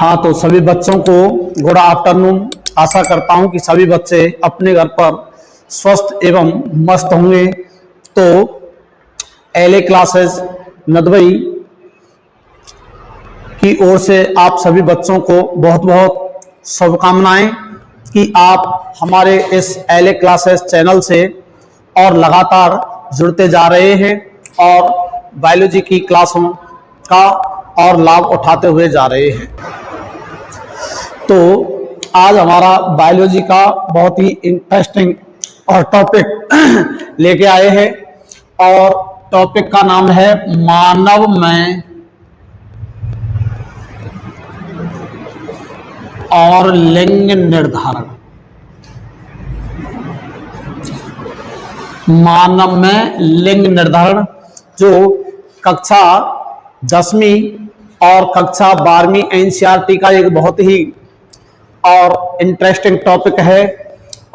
हाँ, तो सभी बच्चों को गुड आफ्टरनून। आशा करता हूं कि सभी बच्चे अपने घर पर स्वस्थ एवं मस्त होंगे। तो एलए क्लासेस नदवई की ओर से आप सभी बच्चों को बहुत बहुत शुभकामनाएं कि आप हमारे इस एलए क्लासेस चैनल से और लगातार जुड़ते जा रहे हैं और बायोलॉजी की क्लासों का और लाभ उठाते हुए जा रहे हैं। तो आज हमारा बायोलॉजी का बहुत ही इंटरेस्टिंग और टॉपिक लेके आए हैं और टॉपिक का नाम है मानव में और लिंग निर्धारण। मानव में लिंग निर्धारण जो कक्षा 10वीं और कक्षा 12वीं एनसीईआरटी का एक बहुत ही और इंटरेस्टिंग टॉपिक है।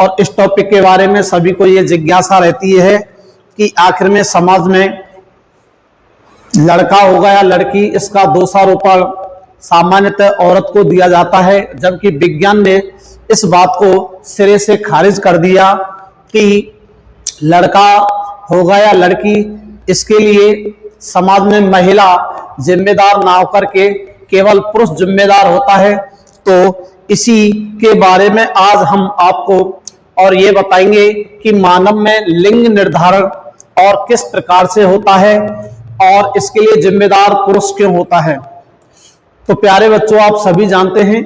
और इस टॉपिक के बारे में सभी को ये जिज्ञासा रहती है कि आखिर में समाज में लड़का होगा या लड़की, इसका दोषारोपण सामान्यतः औरत को दिया जाता है, जबकि विज्ञान ने इस बात को सिरे से खारिज कर दिया कि लड़का होगा या लड़की, इसके लिए समाज में महिला जिम्मेदार ना होकर के केवल पुरुष जिम्मेदार होता है। तो इसी के बारे में आज हम आपको और ये बताएंगे कि मानव में लिंग निर्धारण और किस प्रकार से होता है और इसके लिए जिम्मेदार पुरुष क्यों होता है। तो प्यारे बच्चों, आप सभी जानते हैं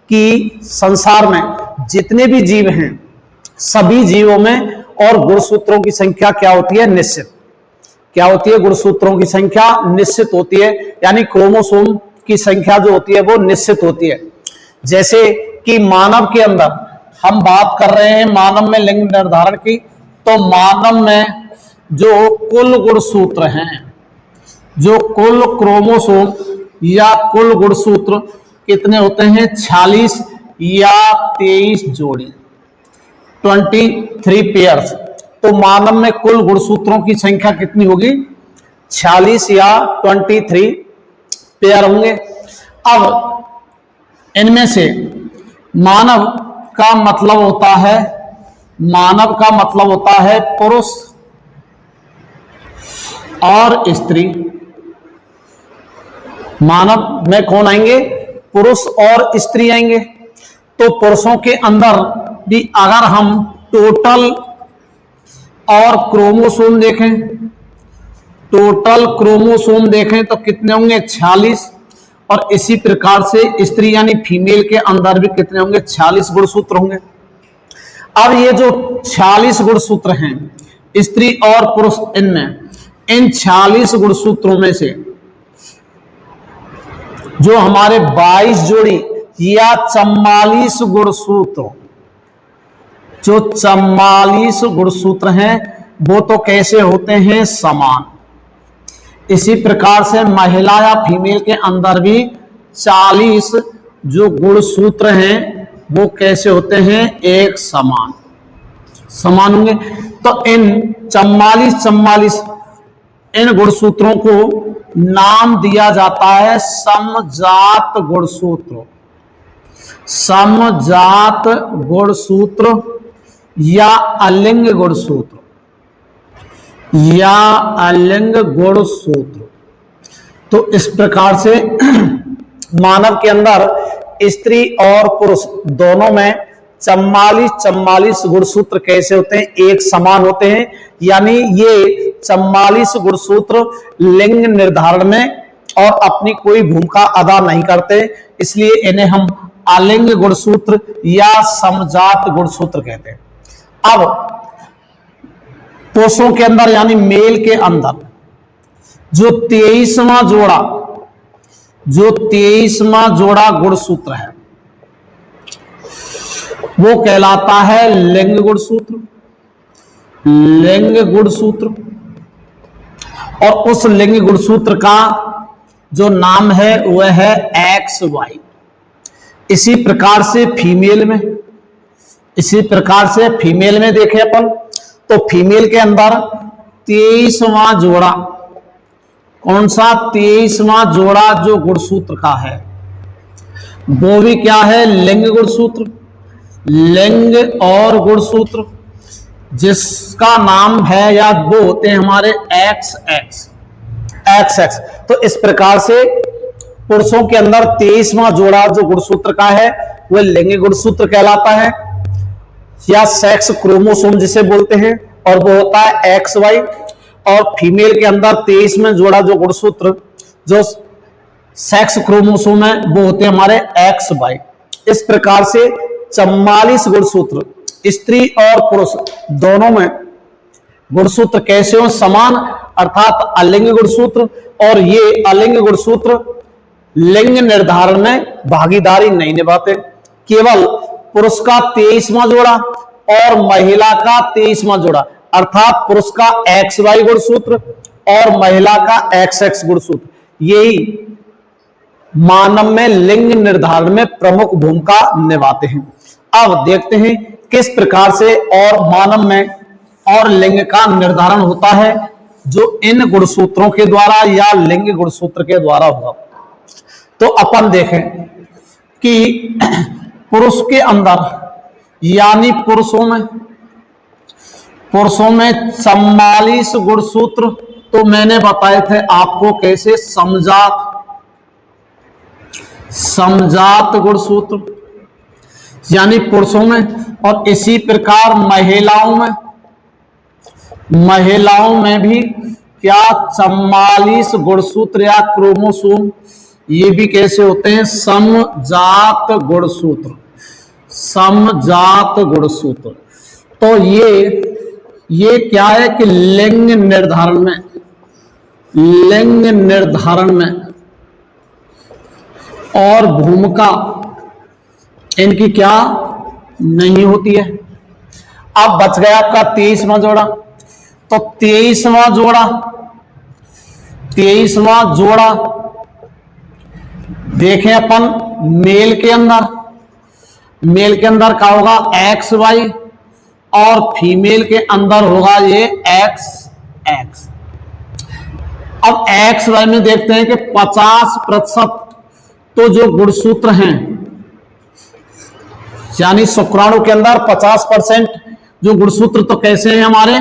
कि संसार में जितने भी जीव हैं, सभी जीवों में और गुणसूत्रों की संख्या क्या होती है? निश्चित। क्या होती है? गुणसूत्रों की संख्या निश्चित होती है, यानी क्रोमोसोम की संख्या जो होती है वो निश्चित होती है। जैसे कि मानव के अंदर हम बात कर रहे हैं मानव में लिंग निर्धारण की, तो मानव में जो कुल गुणसूत्र हैं, जो कुल क्रोमोसोम या कुल गुणसूत्र कितने होते हैं? 46 या 23 जोड़ी, 23 पेयर्स। तो मानव में कुल गुणसूत्रों की संख्या कितनी होगी? 46 या 23 पेयर होंगे। अब इनमें से मानव का मतलब होता है, मानव का मतलब होता है पुरुष और स्त्री। मानव में कौन आएंगे? पुरुष और स्त्री आएंगे। तो पुरुषों के अंदर भी अगर हम टोटल और क्रोमोसोम देखें, टोटल क्रोमोसोम देखें तो कितने होंगे? 46। और इसी प्रकार से स्त्री यानी फीमेल के अंदर भी कितने होंगे? 46 गुणसूत्र होंगे। अब ये जो 46 गुणसूत्र हैं स्त्री और पुरुष, इनमें इन 46 गुणसूत्रों में से जो हमारे 22 जोड़ी या 44 गुणसूत्र, जो 44 गुणसूत्र हैं वो तो कैसे होते हैं? समान। इसी प्रकार से महिला या फीमेल के अंदर भी 40 जो गुणसूत्र हैं वो कैसे होते हैं? एक समान, समान होंगे। तो इन 44 इन गुणसूत्रों को नाम दिया जाता है समजात गुणसूत्र। समजात गुणसूत्र या अलिंग गुणसूत्र, या अलिंग गुणसूत्र। तो इस प्रकार से मानव के अंदर स्त्री और पुरुष दोनों में 44 गुणसूत्र कैसे होते हैं? एक समान होते हैं। यानी ये 44 गुणसूत्र लिंग निर्धारण में और अपनी कोई भूमिका अदा नहीं करते, इसलिए इन्हें हम अलिंग गुणसूत्र या समजात गुणसूत्र कहते हैं। अब पुरुषों के अंदर यानी मेल के अंदर जो 23वां जोड़ा गुणसूत्र है वो कहलाता है लिंग गुणसूत्र। लिंग गुणसूत्र। और उस लिंग गुणसूत्र का जो नाम है वह है XY। इसी प्रकार से फीमेल में देखें अपन, तो फीमेल के अंदर 23वां जोड़ा, कौन सा? 23वां जोड़ा जो गुणसूत्र का है वो भी क्या है, लिंग गुणसूत्र। लिंग और गुणसूत्र जिसका नाम है या वो होते हैं हमारे एक्स एक्स एक्स एक्स। तो इस प्रकार से पुरुषों के अंदर 23वां जोड़ा जो गुणसूत्र का है वह लिंग गुणसूत्र कहलाता है या सेक्स क्रोमोसोम जिसे बोलते हैं, और वो होता है एक्स वाई। और फीमेल के अंदर 23वां जोड़ा जो गुणसूत्र जो सेक्स क्रोमोसोम है वो होते हैं हमारे एक्स वाई। इस प्रकार से 44 गुणसूत्र स्त्री और पुरुष दोनों में गुणसूत्र कैसे हो, समान, अर्थात अलिंग गुणसूत्र। और ये अलिंग गुणसूत्र लिंग निर्धारण में भागीदारी नहीं निभाते, केवल पुरुष का 23वां जोड़ा और महिला का 23वां जोड़ा, अर्थात पुरुष का एक्स वाई गुणसूत्र और महिला का एक्स एक्स गुणसूत्र, यही मानव में लिंग निर्धारण में प्रमुख भूमिका निभाते हैं। अब देखते हैं किस प्रकार से और मानव में और लिंग का निर्धारण होता है, जो इन गुणसूत्रों के द्वारा या लिंग गुणसूत्र के द्वारा होगा। तो अपन देखें कि पुरुष के अंदर यानी पुरुषों में 44 गुणसूत्र तो मैंने बताए थे आपको कैसे, समजात गुणसूत्र यानी पुरुषों में, और इसी प्रकार महिलाओं में भी क्या 44 गुणसूत्र या क्रोमोसोम, ये भी कैसे होते हैं, समजात गुणसूत्र। तो ये क्या है कि लिंग निर्धारण में और भूमिका इनकी क्या नहीं होती है। अब बच गया आपका 23वां जोड़ा। तो 23वां जोड़ा देखें अपन, मेल के अंदर क्या होगा, एक्स वाई, और फीमेल के अंदर होगा ये एक्स एक्स। अब एक्स वाई में देखते हैं कि 50% तो जो गुणसूत्र हैं, यानी शुक्राणु के अंदर 50% जो गुणसूत्र तो कैसे हैं हमारे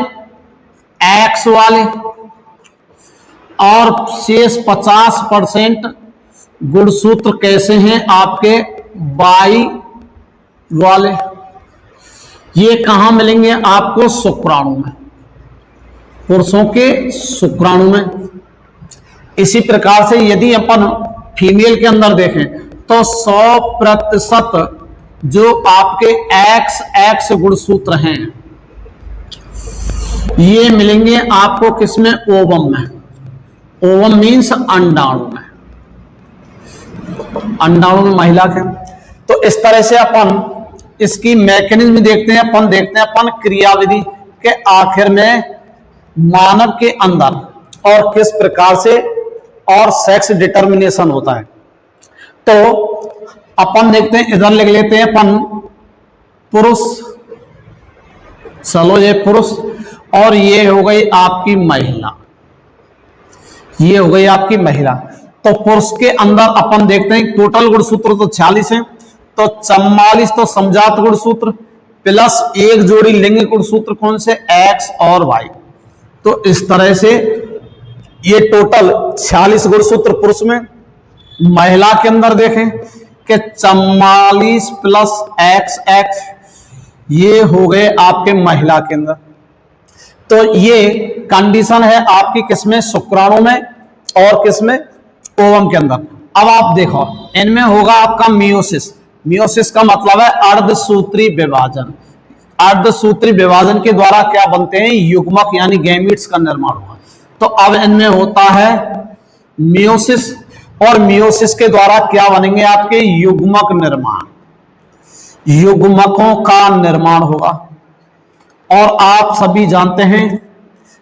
एक्स वाले, और शेष 50% गुणसूत्र कैसे हैं आपके वाई वाले। ये कहां मिलेंगे आपको, शुक्राणु में, पुरुषों के शुक्राणु में। इसी प्रकार से यदि अपन फीमेल के अंदर देखें तो 100% जो आपके एक्स एक्स गुणसूत्र हैं ये मिलेंगे आपको किसमें, ओवम में। ओवम मीन्स अंडाणु में, महिला के। तो इस तरह से अपन इसकी मैकेनिज्म देखते हैं, अपन क्रियाविधि के आखिर में मानव के अंदर और किस प्रकार से और सेक्स डिटर्मिनेशन होता है। तो अपन देखते हैं, इधर लिख लेते हैं अपन पुरुष, चलो ये पुरुष, और ये हो गई आपकी महिला, तो पुरुष के अंदर अपन देखते हैं टोटल गुणसूत्र तो 46 हैं, तो 44 तो समजात गुणसूत्र प्लस एक जोड़ी लिंग गुणसूत्र, कौन से, एक्स और वाई। तो इस तरह से ये टोटल 46 गुणसूत्र पुरुष में। महिला के अंदर देखें कि 44 प्लस एक्स एक्स, ये हो गए आपके महिला के अंदर। तो ये कंडीशन है आपकी किसमें, शुक्राणु में और किसमें, ओवम के अंदर। अब आप देखो इनमें होगा आपका मियोसिस का मतलब है अर्धसूत्री विभाजन। अर्धसूत्री विभाजन के द्वारा क्या बनते हैं, युग्मक यानी गैमीट्स का निर्माण होगा। तो अब इनमें होता है मियोसिस, और मियोसिस के द्वारा क्या बनेंगे आपके युग्मक निर्माण, युग्मकों का निर्माण होगा। और आप सभी जानते हैं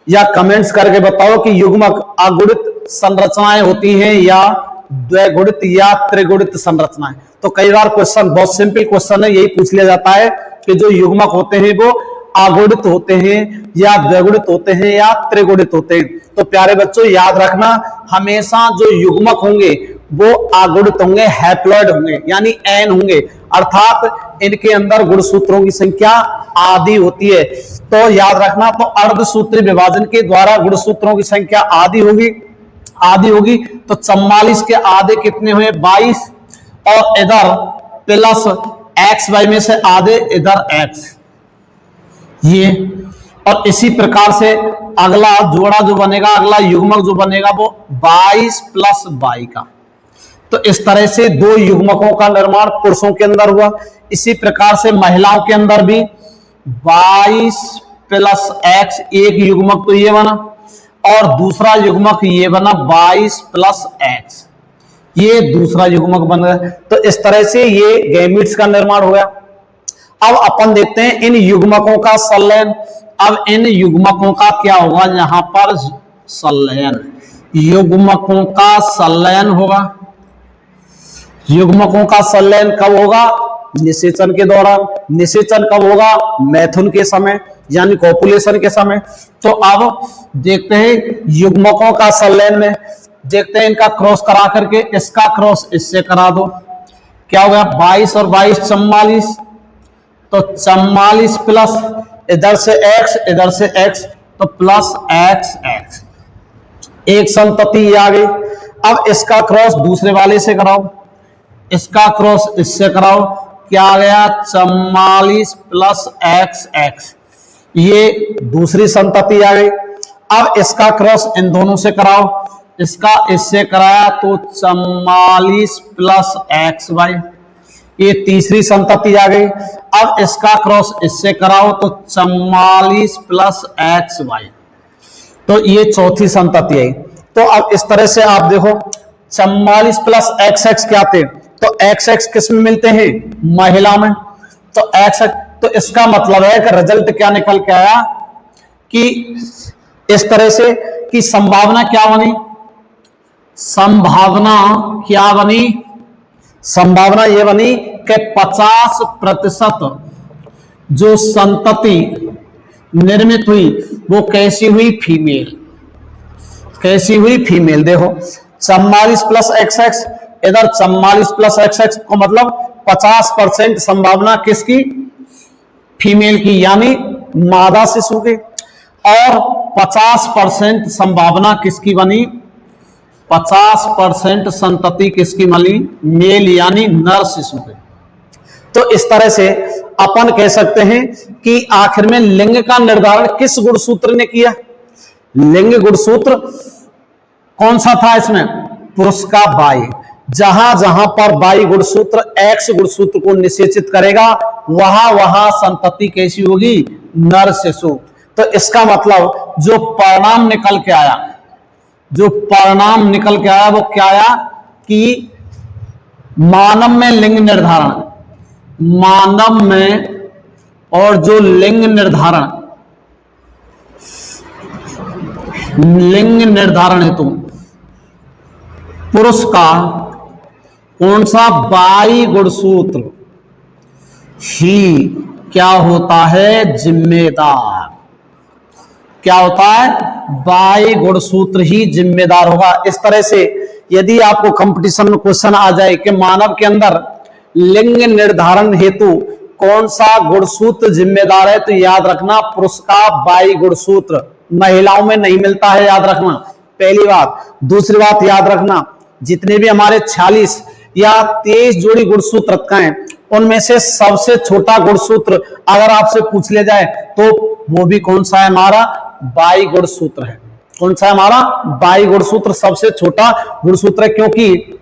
या कमेंट्स करके बताओ कि युग्मक अगुणित संरचनाएं होती हैं या द्विगुणित या त्रिगुणित संरचनाएं। तो कई बार क्वेश्चन, बहुत सिंपल क्वेश्चन है, यही पूछ लिया जाता है कि जो युग्मक होते हैं वो अगुणित होते हैं या द्विगुणित होते हैं या त्रिगुणित होते हैं। तो प्यारे बच्चों याद रखना, हमेशा जो युग्मक होंगे वो अगुणित होंगे, हैप्लॉइड होंगे, यानी एन होंगे, अर्थात इनके अंदर गुणसूत्रों की संख्या आधी होती है। तो याद रखना, तो अर्धसूत्री विभाजन के द्वारा गुणसूत्रों की संख्या आधी होगी, तो 44 के आधे कितने हुए 22, और इधर प्लस एक्स वाई में से आधे इधर एक्स, ये। और इसी प्रकार से अगला जोड़ा जो बनेगा, अगला युग्मक जो बनेगा वो 22 प्लस 22 का। तो इस तरह से दो युग्मकों का निर्माण पुरुषों के अंदर हुआ। इसी प्रकार से महिलाओं के अंदर भी 22 प्लस एक्स एक युग्मक तो ये बना, और दूसरा युग्मक ये बना 22 प्लस एक्स, ये दूसरा युग्मक बन गया। तो इस तरह से ये गैमीट्स का निर्माण हो गया। अब अपन देखते हैं इन युग्मकों का संलयन। अब इन युग्मकों का क्या होगा, यहां पर संलयन, युग्मकों का संलयन होगा। युग्मकों का संलयन कब होगा, निषेचन के दौरान। निषेचन कब होगा, मैथुन के समय, यानी कॉपुलेशन के समय। तो अब देखते हैं युग्मकों का संलयन में, देखते हैं इनका क्रॉस करा करके, इसका क्रॉस इससे करा दो, क्या हो गया 22 और 22 44, तो 44 प्लस इधर से x, इधर से x, तो प्लस एक्स एक्स, एक संतति आ गई। अब इसका क्रॉस दूसरे वाले से कराओ, इसका क्रॉस इससे कराओ, क्या आ गया 44 प्लस एक्स एक्स, ये दूसरी संतति आ गई। अब इसका क्रॉस इन दोनों से कराओ, इसका इससे कराया तो 44 प्लस एक्स वाई, ये तीसरी संतति आ गई। अब इसका क्रॉस इससे कराओ तो 44 प्लस एक्स वाई, तो ये चौथी संतति आई। तो अब इस तरह से आप देखो 44 प्लस एक्स एक्स क्या थे, तो एक्स एक्स किस में मिलते हैं, महिला में, तो एक्स, तो इसका मतलब है कि रिजल्ट क्या निकल के आया कि इस तरह से कि संभावना क्या बनी, संभावना क्या बनी, संभावना यह बनी कि 50% जो संतति निर्मित हुई वो कैसी हुई, फीमेल, कैसी हुई, फीमेल। देखो 44 प्लस एक्स एक्स, इधर 44 प्लस एक्स एक्स को मतलब 50% संभावना किसकी, फीमेल की, यानी मादा शिशु की, और 50% संभावना किसकी बनी, 50% संतति किसकी बनी, मेल यानी नर शिशु की। तो इस तरह से अपन कह सकते हैं कि आखिर में लिंग का निर्धारण किस गुणसूत्र ने किया, लिंग गुणसूत्र कौन सा था इसमें, पुरुष का बाई। जहां जहां पर बाई गुणसूत्र एक्स गुणसूत्र को निषेचित करेगा वहां वहां संतति कैसी होगी, नर शिशु। तो इसका मतलब जो परिणाम निकल के आया, जो परिणाम निकल के आया वो क्या आया कि मानव में लिंग निर्धारण, मानव में और जो लिंग निर्धारण हेतु पुरुष का कौन सा बाई गुणसूत्र ही क्या होता है, जिम्मेदार, क्या होता है, बाई गुणसूत्र ही जिम्मेदार होगा। इस तरह से यदि आपको कंपटीशन में क्वेश्चन आ जाए कि मानव के अंदर लिंग निर्धारण हेतु कौन सा गुणसूत्र जिम्मेदार है, तो याद रखना पुरुष का बाई गुणसूत्र, महिलाओं में नहीं मिलता है, याद रखना, पहली बात। दूसरी बात याद रखना, जितने भी हमारे 46 या 23 जोड़ी गुणसूत्र रखा है उनमें से सबसे छोटा गुणसूत्र अगर आपसे पूछ लिया जाए तो वो भी कौन सा है, हमारा बाई गुणसूत्र है। कौन सा है, हमारा बाई गुणसूत्र सबसे छोटा गुणसूत्र है। क्योंकि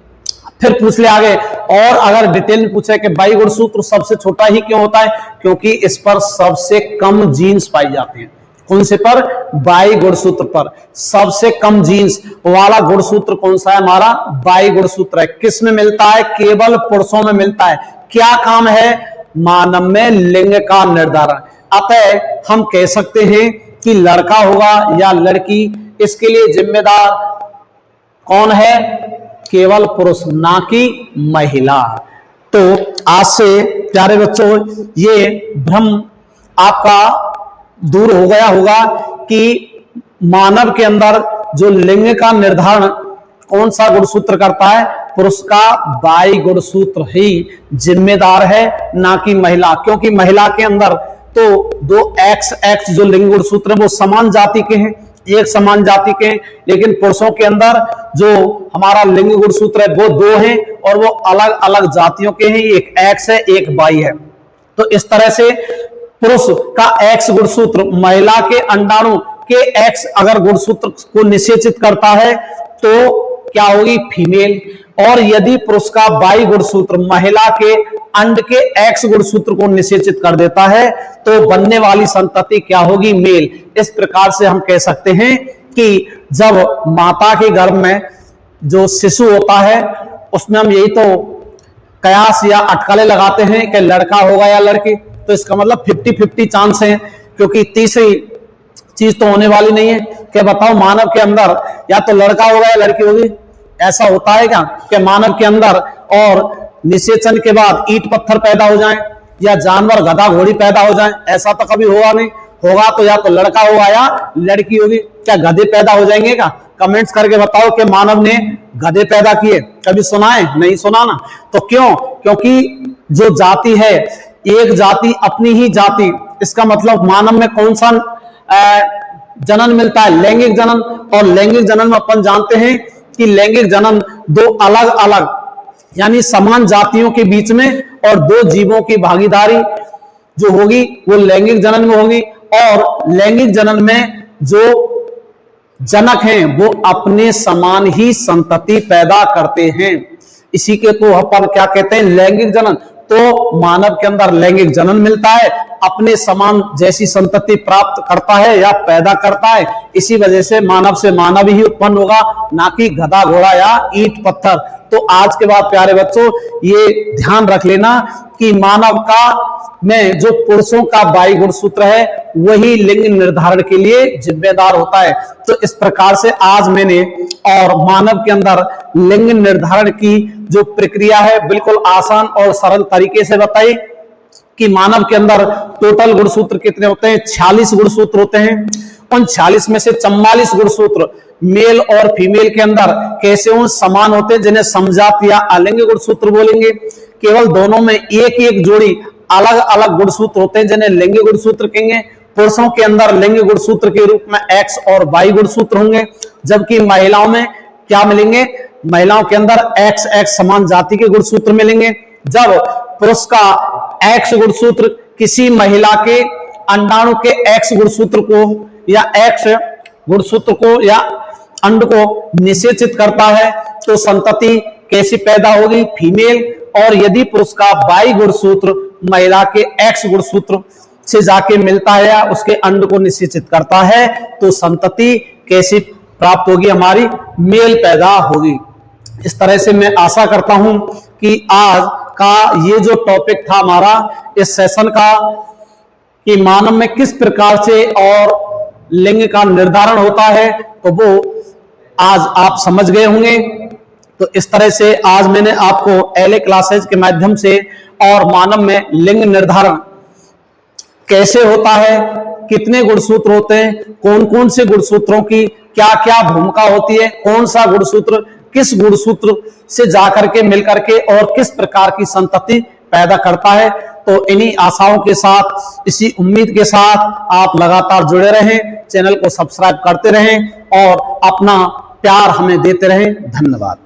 फिर पूछ ले आगे, और अगर डिटेल में पूछे कि बाई गुणसूत्र सबसे छोटा ही क्यों होता है, क्योंकि इस पर सबसे कम जीन्स पाई जाते हैं। कौन से पर, बाई गुणसूत्र पर सबसे कम जीन्स वाला गुणसूत्र कौन सा है, हमारा बाई गुणसूत्र है। किस में मिलता है, केवल पुरुषों में मिलता है। क्या काम है, मानव में लिंग का निर्धारण। अतः हम कह सकते हैं कि लड़का होगा या लड़की, इसके लिए जिम्मेदार कौन है, केवल पुरुष, ना कि महिला। तो आज से प्यारे बच्चों ये भ्रम आपका दूर हो गया होगा कि मानव के अंदर जो लिंग का निर्धारण कौन सा गुणसूत्र करता है? पुरुष का वाई गुणसूत्र ही जिम्मेदार है, ना कि महिला। क्योंकि महिला के अंदर तो दो XX जो लिंग गुणसूत्र है वो समान जाति के हैं, एक समान जाति के हैं, लेकिन पुरुषों के अंदर जो हमारा लिंग गुणसूत्र है वो दो हैं और वो अलग अलग जातियों के हैं, एक X है एक Y है। तो इस तरह से पुरुष का X गुणसूत्र महिला के अंडाणु के X अगर गुणसूत्र को निषेचित करता है तो क्या होगी? फीमेल। और यदि पुरुष का Y गुणसूत्र महिला के अंड के X गुणसूत्र को निषेचित कर देता है तो बनने वाली संतति क्या होगी? मेल। इस प्रकार से हम कह सकते हैं कि जब माता के गर्भ में जो शिशु होता है उसमें हम यही तो कयास या अटकलें लगाते हैं कि लड़का होगा या लड़की, तो इसका मतलब 50-50 चांस है, क्योंकि तीसरी चीज तो होने वाली नहीं है। क्या बताओ, मानव के अंदर या तो लड़का होगा या लड़की होगी? ऐसा होता है क्या कि मानव के अंदर और निषेचन के बाद ईंट पत्थर पैदा हो जाएं या जानवर गधा घोड़ी पैदा हो जाएं? ऐसा तो कभी होगा नहीं। होगा तो या तो लड़का होगा या लड़की होगी। क्या गधे पैदा हो जाएंगे क्या? कमेंट्स करके बताओ कि मानव ने गधे पैदा किए, कभी सुना है? नहीं सुना ना। तो क्यों? क्योंकि जो जाति है, एक जाति अपनी ही जाति, इसका मतलब मानव में कौन सा जनन मिलता है? लैंगिक जनन। और लैंगिक जनन में अपन जानते हैं कि लैंगिक जनन दो अलग अलग यानी समान जातियों के बीच में और दो जीवों की भागीदारी जो होगी वो लैंगिक जनन में होगी। और लैंगिक जनन में जो जनक हैं वो अपने समान ही संतति पैदा करते हैं, इसी के तो अपन क्या कहते हैं? लैंगिक जनन। तो मानव के अंदर लैंगिक जनन मिलता है, अपने समान जैसी संतति प्राप्त करता है या पैदा करता है, इसी वजह से मानव से मानव ही उत्पन्न होगा, ना कि गधा घोड़ा या ईंट पत्थर। तो आज के बाद प्यारे बच्चों ये ध्यान रख लेना कि मानव का में जो पुरुषों का वाई गुणसूत्र है वही लिंग निर्धारण के लिए जिम्मेदार होता है। तो इस प्रकार से आज मैंने और मानव के अंदर लिंग निर्धारण की जो प्रक्रिया है बिल्कुल आसान और सरल तरीके से बताई कि मानव के अंदर टोटल गुणसूत्र कितने होते हैं? 46 गुणसूत्र होते हैं। उन 46 में से 44 गुणसूत्र मेल और फीमेल के अंदर कैसे उन समान होते हैं, जिन्हें समजात या अलिंग गुणसूत्र बोलेंगे। केवल दोनों में एक एक जोड़ी अलग अलग गुणसूत्र होते हैं जिन्हें लिंग गुणसूत्र कहेंगे। पुरुषों के अंदर लिंग गुणसूत्र के रूप में X और Y गुणसूत्र होंगे, जबकि महिलाओं में क्या मिलेंगे? महिलाओं के अंदर XX समान जाति के गुणसूत्र मिलेंगे। जब पुरुष का X गुणसूत्र किसी महिला के अंडाणु के X गुणसूत्र को या X गुणसूत्र को या अंड को निषेचित करता है तो संतति कैसी पैदा होगी? फीमेल। और यदि पुरुष का वाई गुणसूत्र महिला के X गुणसूत्र से जाके मिलता है या उसके अंड को निषेचित करता है तो संतति कैसी प्राप्त होगी? हमारी मेल पैदा होगी। इस तरह से मैं आशा करता हूं कि आज का ये जो टॉपिक था हमारा इस सेशन का कि मानव में किस प्रकार से और लिंग का निर्धारण होता है तो वो आज आप समझ गए होंगे। तो इस तरह से आज मैंने आपको LA क्लासेज के माध्यम से और मानव में लिंग निर्धारण कैसे होता है, कितने गुणसूत्र होते हैं, कौन कौन से गुणसूत्रों की क्या क्या भूमिका होती है, कौन सा गुणसूत्र किस गुणसूत्र से जाकर के मिलकर के और किस प्रकार की संतति पैदा करता है। तो इन्हीं आशाओं के साथ, इसी उम्मीद के साथ आप लगातार जुड़े रहें, चैनल को सब्सक्राइब करते रहें और अपना प्यार हमें देते रहें। धन्यवाद।